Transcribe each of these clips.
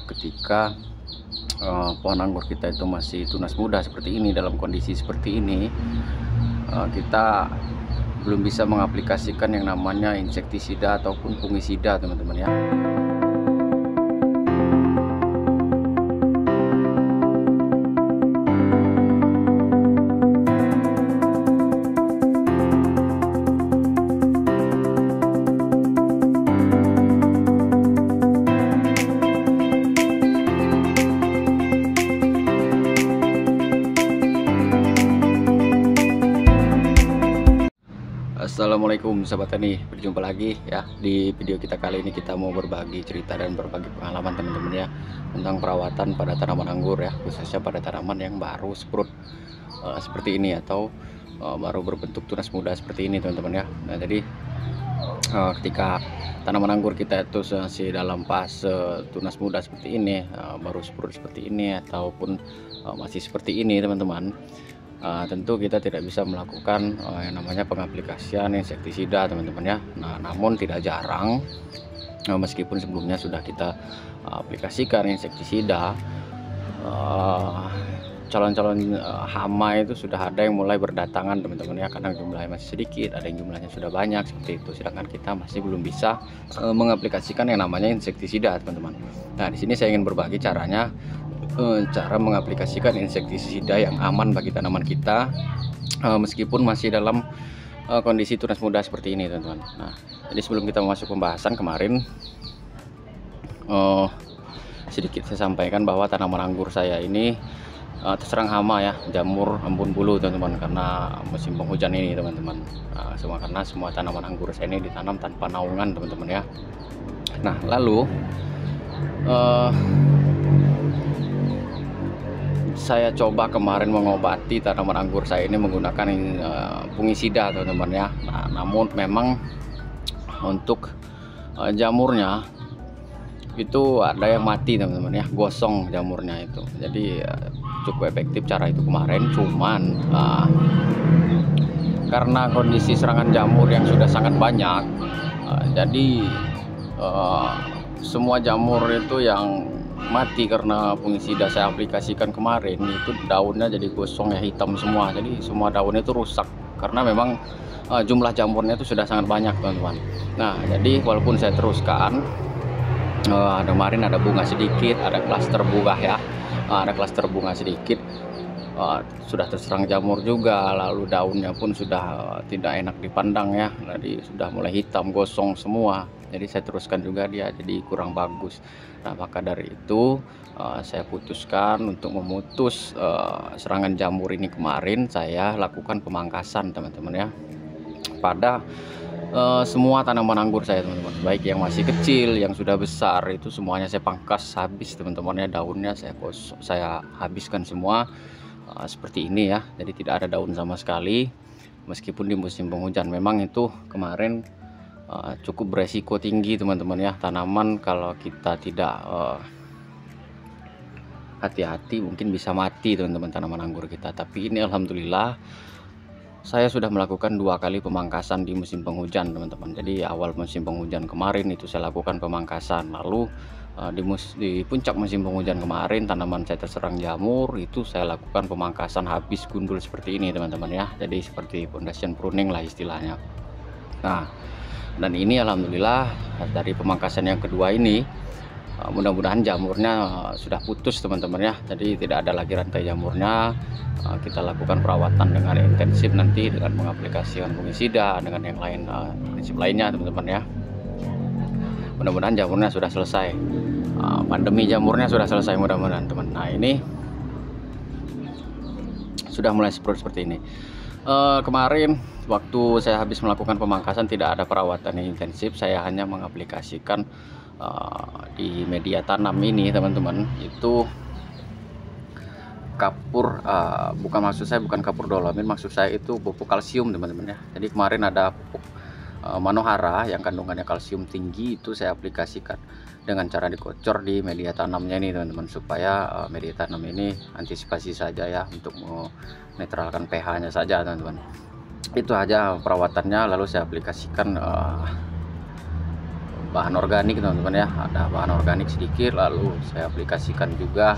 ketika pohon anggur kita itu masih tunas muda seperti ini, dalam kondisi seperti ini, kita belum bisa mengaplikasikan yang namanya insektisida ataupun fungisida, teman-teman ya. Assalamualaikum sahabat tani, berjumpa lagi ya. Di video kita kali ini kita mau berbagi cerita dan berbagi pengalaman teman-teman ya, tentang perawatan pada tanaman anggur ya, khususnya pada tanaman yang baru sprout seperti ini atau baru berbentuk tunas muda seperti ini teman-teman ya. Nah jadi ketika tanaman anggur kita itu masih dalam fase tunas muda seperti ini, baru sprout seperti ini ataupun masih seperti ini teman-teman, tentu kita tidak bisa melakukan yang namanya pengaplikasian insektisida teman-teman ya. Nah namun tidak jarang meskipun sebelumnya sudah kita aplikasikan insektisida, calon-calon hama itu sudah ada yang mulai berdatangan teman-teman ya, karena jumlahnya masih sedikit, ada yang jumlahnya sudah banyak seperti itu, sedangkan kita masih belum bisa mengaplikasikan yang namanya insektisida teman-teman. Nah di sini saya ingin berbagi caranya, cara mengaplikasikan insektisida yang aman bagi tanaman kita meskipun masih dalam kondisi tunas muda seperti ini teman-teman. Nah jadi sebelum kita masuk pembahasan kemarin, sedikit saya sampaikan bahwa tanaman anggur saya ini terserang hama ya, jamur embun bulu teman-teman, karena musim penghujan ini teman-teman. Karena semua tanaman anggur saya ini ditanam tanpa naungan teman-teman ya. Nah lalu saya coba kemarin mengobati tanaman anggur saya ini menggunakan fungisida teman-teman ya. Nah namun memang untuk jamurnya itu ada yang mati teman-teman ya, gosong jamurnya itu. Jadi cukup efektif cara itu kemarin, cuman karena kondisi serangan jamur yang sudah sangat banyak, jadi semua jamur itu yang mati karena fungisida saya aplikasikan kemarin itu daunnya jadi gosong ya, hitam semua. Jadi semua daunnya itu rusak karena memang jumlah jamurnya itu sudah sangat banyak teman-teman. Nah jadi walaupun saya teruskan, kemarin ada bunga sedikit, ada klaster bunga ya, ada klaster bunga sedikit, sudah terserang jamur juga, lalu daunnya pun sudah tidak enak dipandang ya, jadi sudah mulai hitam gosong semua. Jadi saya teruskan juga, dia jadi kurang bagus. Nah maka dari itu saya putuskan untuk memutus serangan jamur ini. Kemarin saya lakukan pemangkasan teman-teman ya pada semua tanaman anggur saya teman-teman, baik yang masih kecil, yang sudah besar, itu semuanya saya pangkas habis teman-teman ya. Daunnya saya habiskan semua seperti ini ya, jadi tidak ada daun sama sekali meskipun di musim penghujan. Memang itu kemarin cukup beresiko tinggi teman-teman ya, tanaman kalau kita tidak hati-hati mungkin bisa mati teman-teman tanaman anggur kita. Tapi ini alhamdulillah saya sudah melakukan 2 kali pemangkasan di musim penghujan teman-teman. Jadi awal musim penghujan kemarin itu saya lakukan pemangkasan, lalu di puncak musim penghujan kemarin tanaman saya terserang jamur, itu saya lakukan pemangkasan habis gundul seperti ini teman-teman ya. Jadi seperti foundation pruning lah istilahnya. Nah dan ini alhamdulillah dari pemangkasan yang kedua ini, mudah-mudahan jamurnya sudah putus teman-teman ya. Jadi tidak ada lagi rantai jamurnya. Kita lakukan perawatan dengan intensif nanti dengan mengaplikasikan fungisida dengan yang lain, prinsip lainnya teman-teman ya. Mudah-mudahan jamurnya sudah selesai, pandemi jamurnya sudah selesai mudah-mudahan teman. Nah ini sudah mulai seperti ini. Kemarin waktu saya habis melakukan pemangkasan tidak ada perawatan yang intensif, saya hanya mengaplikasikan di media tanam ini teman-teman, itu kapur, bukan kapur dolomin, maksud saya itu pupuk kalsium teman-teman ya. Jadi kemarin ada pupuk manohara yang kandungannya kalsium tinggi, itu saya aplikasikan dengan cara dikocor di media tanamnya ini teman-teman, supaya media tanam ini antisipasi saja ya, untuk menetralkan pH-nya saja teman-teman. Itu aja perawatannya. Lalu saya aplikasikan bahan organik teman-teman ya, ada bahan organik sedikit, lalu saya aplikasikan juga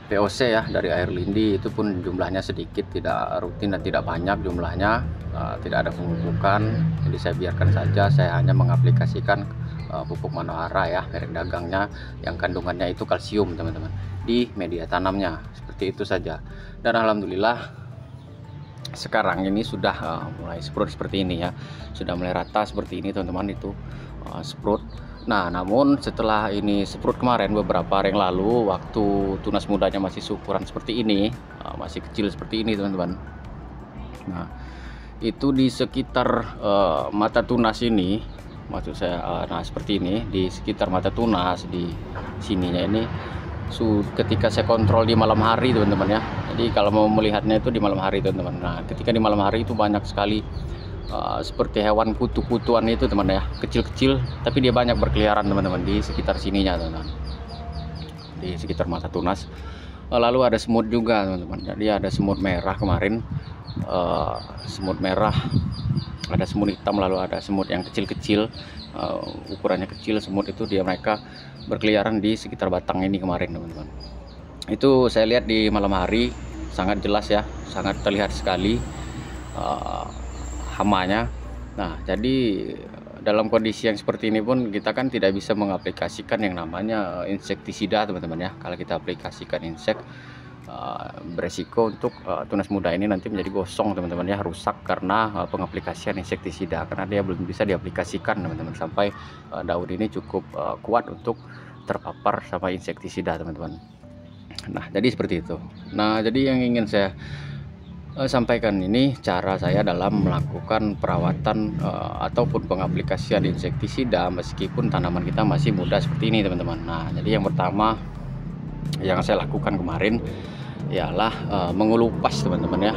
VOC ya dari air lindi, itu pun jumlahnya sedikit, tidak rutin dan tidak banyak jumlahnya, tidak ada pemupukan, jadi saya biarkan saja. Saya hanya mengaplikasikan pupuk Manohara ya, merek dagangnya, yang kandungannya itu kalsium teman-teman, di media tanamnya, seperti itu saja. Dan alhamdulillah sekarang ini sudah mulai sprout seperti ini ya, sudah mulai rata seperti ini teman-teman, itu sprout. Nah, namun setelah ini sprout kemarin beberapa hari yang lalu, waktu tunas mudanya masih ukuran seperti ini, masih kecil seperti ini teman-teman. Nah, itu di sekitar mata tunas ini, maksud saya, nah seperti ini, di sekitar mata tunas di sininya ini, ketika saya kontrol di malam hari teman-teman ya. Jadi kalau mau melihatnya itu di malam hari teman-teman. Nah, ketika di malam hari itu banyak sekali seperti hewan kutu-kutuan itu teman ya, kecil-kecil, tapi dia banyak berkeliaran teman-teman di sekitar sininya teman-teman, di sekitar mata tunas. Lalu ada semut juga teman-teman, jadi ada semut merah kemarin, semut merah, ada semut hitam, lalu ada semut yang kecil-kecil, ukurannya kecil. Semut itu mereka berkeliaran di sekitar batang ini kemarin teman-teman. Itu saya lihat di malam hari sangat jelas ya, sangat terlihat sekali hamanya. Nah, jadi dalam kondisi yang seperti ini pun kita kan tidak bisa mengaplikasikan yang namanya insektisida teman-teman ya. Kalau kita aplikasikan insek, beresiko untuk tunas muda ini nanti menjadi gosong teman-teman ya, rusak karena pengaplikasian insektisida, karena dia belum bisa diaplikasikan teman-teman sampai daun ini cukup kuat untuk terpapar sama insektisida teman-teman. Nah, jadi seperti itu. Nah, jadi yang ingin saya sampaikan ini cara saya dalam melakukan perawatan ataupun pengaplikasian insektisida meskipun tanaman kita masih muda seperti ini teman-teman. Nah, jadi yang pertama yang saya lakukan kemarin ialah mengelupas teman-teman ya.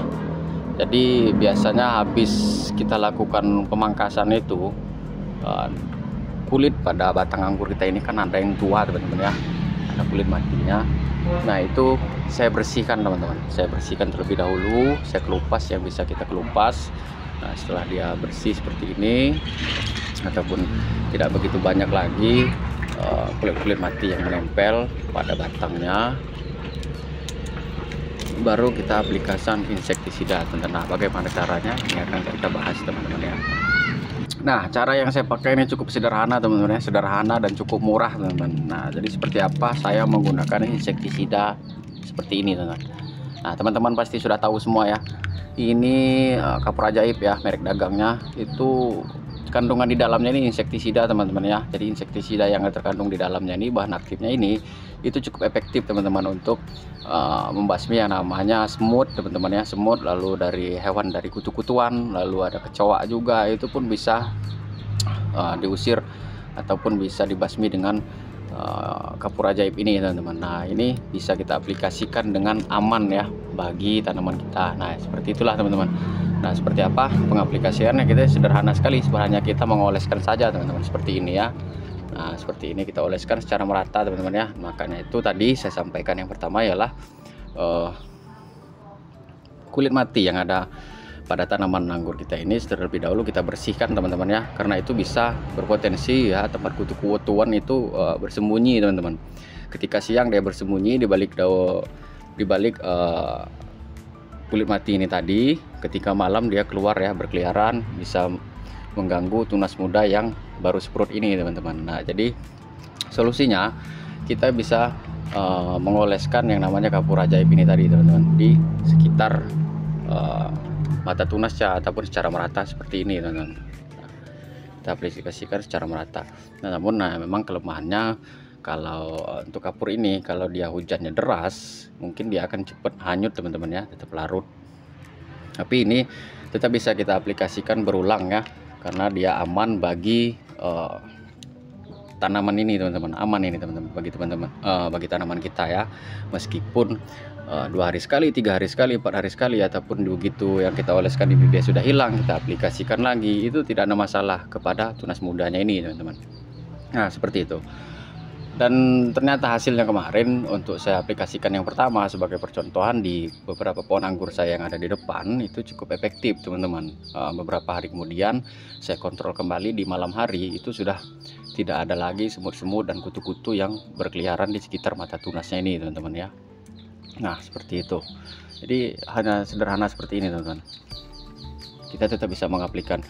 Jadi biasanya habis kita lakukan pemangkasan itu, kulit pada batang anggur kita ini kan ada yang tua teman-teman ya, ada kulit matinya. Nah, itu saya bersihkan teman-teman, saya bersihkan terlebih dahulu, saya kelupas yang bisa kita kelupas. Nah, setelah dia bersih seperti ini ataupun tidak begitu banyak lagi kulit-kulit mati yang menempel pada batangnya, baru kita aplikasikan insektisida teman-teman. Nah, bagaimana caranya ini akan kita bahas teman-teman ya. Nah, cara yang saya pakai ini cukup sederhana teman-teman ya, sederhana dan cukup murah teman-teman. Nah, jadi seperti apa saya menggunakan insektisida seperti ini teman-teman. Nah, teman-teman pasti sudah tahu semua ya, ini kapur ajaib ya, merek dagangnya. Itu kandungan di dalamnya ini insektisida teman-teman ya. Jadi insektisida yang terkandung di dalamnya ini, bahan aktifnya ini, itu cukup efektif teman-teman untuk membasmi yang namanya semut teman-teman ya, semut, lalu dari hewan, dari kutu-kutuan, lalu ada kecoa juga, itu pun bisa diusir ataupun bisa dibasmi dengan kapur ajaib ini teman-teman. Nah, ini bisa kita aplikasikan dengan aman ya bagi tanaman kita. Nah, seperti itulah teman-teman. Nah, seperti apa pengaplikasiannya? Kita sederhana sekali, sebenarnya kita mengoleskan saja teman-teman seperti ini ya. Nah, seperti ini kita oleskan secara merata teman-teman ya. Makanya itu tadi saya sampaikan yang pertama ialah kulit mati yang ada pada tanaman anggur kita ini terlebih dahulu kita bersihkan teman-teman ya, karena itu bisa berpotensi ya tempat kutu-kutuan itu bersembunyi teman-teman. Ketika siang dia bersembunyi di balik kulit mati ini tadi, ketika malam dia keluar ya, berkeliaran, bisa mengganggu tunas muda yang baru sprout ini teman-teman. Nah, jadi solusinya kita bisa mengoleskan yang namanya kapur ajaib ini tadi teman-teman di sekitar mata tunasnya ataupun secara merata seperti ini teman-teman. Kita aplikasikan secara merata. Nah, namun memang kelemahannya kalau untuk kapur ini, kalau dia hujannya deras mungkin dia akan cepat hanyut teman-teman ya, tetap larut. Tapi ini tetap bisa kita aplikasikan berulang ya, karena dia aman bagi tanaman ini teman-teman, aman ini teman-teman bagi bagi tanaman kita ya. Meskipun 2 hari sekali, 3 hari sekali, 4 hari sekali, ataupun begitu yang kita oleskan ini dia sudah hilang, kita aplikasikan lagi, itu tidak ada masalah kepada tunas mudanya ini teman-teman. Nah, seperti itu. Dan ternyata hasilnya kemarin untuk saya aplikasikan yang pertama sebagai percontohan di beberapa pohon anggur saya yang ada di depan itu cukup efektif teman-teman. Beberapa hari kemudian saya kontrol kembali di malam hari, itu sudah tidak ada lagi semut-semut dan kutu-kutu yang berkeliaran di sekitar mata tunasnya ini teman-teman ya. Nah seperti itu. Jadi hanya sederhana seperti ini teman-teman, kita tetap bisa mengaplikasikan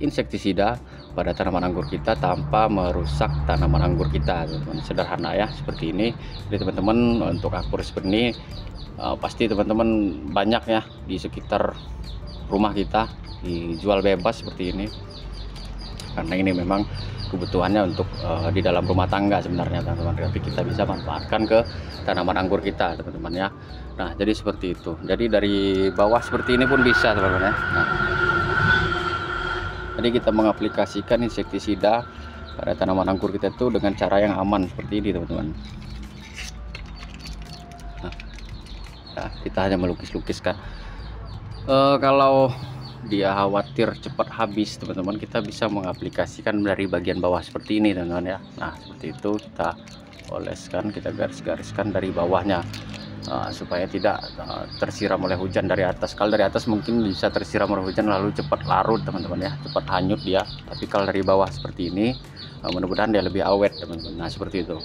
insektisida pada tanaman anggur kita tanpa merusak tanaman anggur kita teman-teman. Sederhana ya seperti ini. Jadi teman-teman untuk anggur seperti ini pasti teman-teman banyak ya di sekitar rumah kita dijual bebas seperti ini, karena ini memang kebutuhannya untuk di dalam rumah tangga sebenarnya teman-teman, tapi kita bisa manfaatkan ke tanaman anggur kita teman-teman ya. Nah jadi seperti itu. Jadi dari bawah seperti ini pun bisa teman-teman ya. Nah, jadi kita mengaplikasikan insektisida pada tanaman anggur kita itu dengan cara yang aman seperti ini teman-teman. Nah, kita hanya melukis-lukiskan. Kalau dia khawatir cepat habis teman-teman, kita bisa mengaplikasikan dari bagian bawah seperti ini teman-teman ya. Nah seperti itu, kita oleskan, kita garis-gariskan dari bawahnya. Supaya tidak tersiram oleh hujan dari atas. Kalau dari atas mungkin bisa tersiram oleh hujan lalu cepat larut teman-teman ya, cepat hanyut dia. Tapi kalau dari bawah seperti ini mudah-mudahan dia lebih awet teman-teman. Nah seperti itu.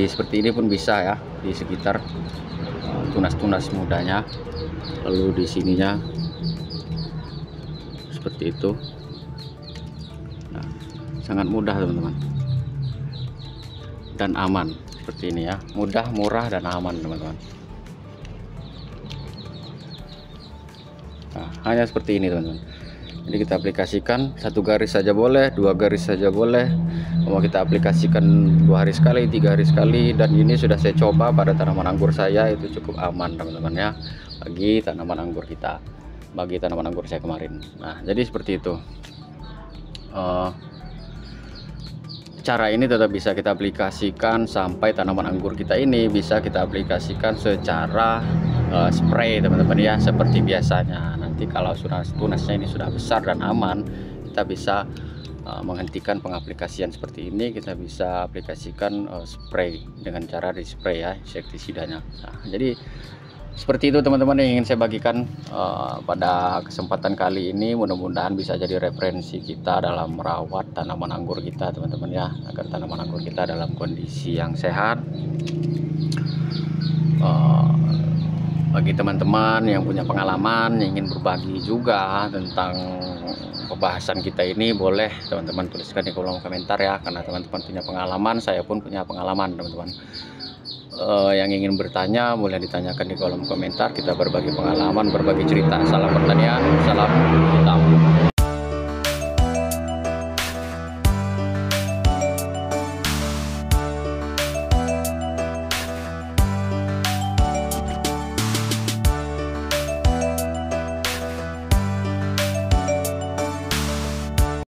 Seperti ini pun bisa ya, di sekitar tunas-tunas mudanya, lalu di sininya seperti itu. Nah, sangat mudah teman-teman dan aman seperti ini ya, mudah, murah, dan aman teman-teman. Nah, hanya seperti ini teman-teman. Jadi kita aplikasikan 1 garis saja boleh, 2 garis saja boleh. Mau kita aplikasikan 2 hari sekali, 3 hari sekali, dan ini sudah saya coba pada tanaman anggur saya, itu cukup aman teman-teman ya, bagi tanaman anggur kita, bagi tanaman anggur saya kemarin. Nah jadi seperti itu. Cara ini tetap bisa kita aplikasikan sampai tanaman anggur kita ini bisa kita aplikasikan secara spray teman-teman ya, seperti biasanya. Nanti kalau tunasnya ini sudah besar dan aman, kita bisa menghentikan pengaplikasian seperti ini. Kita bisa aplikasikan spray dengan cara di spray ya, insektisidanya. Nah, jadi seperti itu teman-teman yang ingin saya bagikan pada kesempatan kali ini. Mudah-mudahan bisa jadi referensi kita dalam merawat tanaman anggur kita teman-teman ya, agar tanaman anggur kita dalam kondisi yang sehat. Bagi teman-teman yang punya pengalaman, yang ingin berbagi juga tentang pembahasan kita ini, boleh teman-teman tuliskan di kolom komentar ya, karena teman-teman punya pengalaman, saya pun punya pengalaman teman-teman. Yang ingin bertanya boleh ditanyakan di kolom komentar, kita berbagi pengalaman, berbagi cerita. Salam pertanian, salam hitam.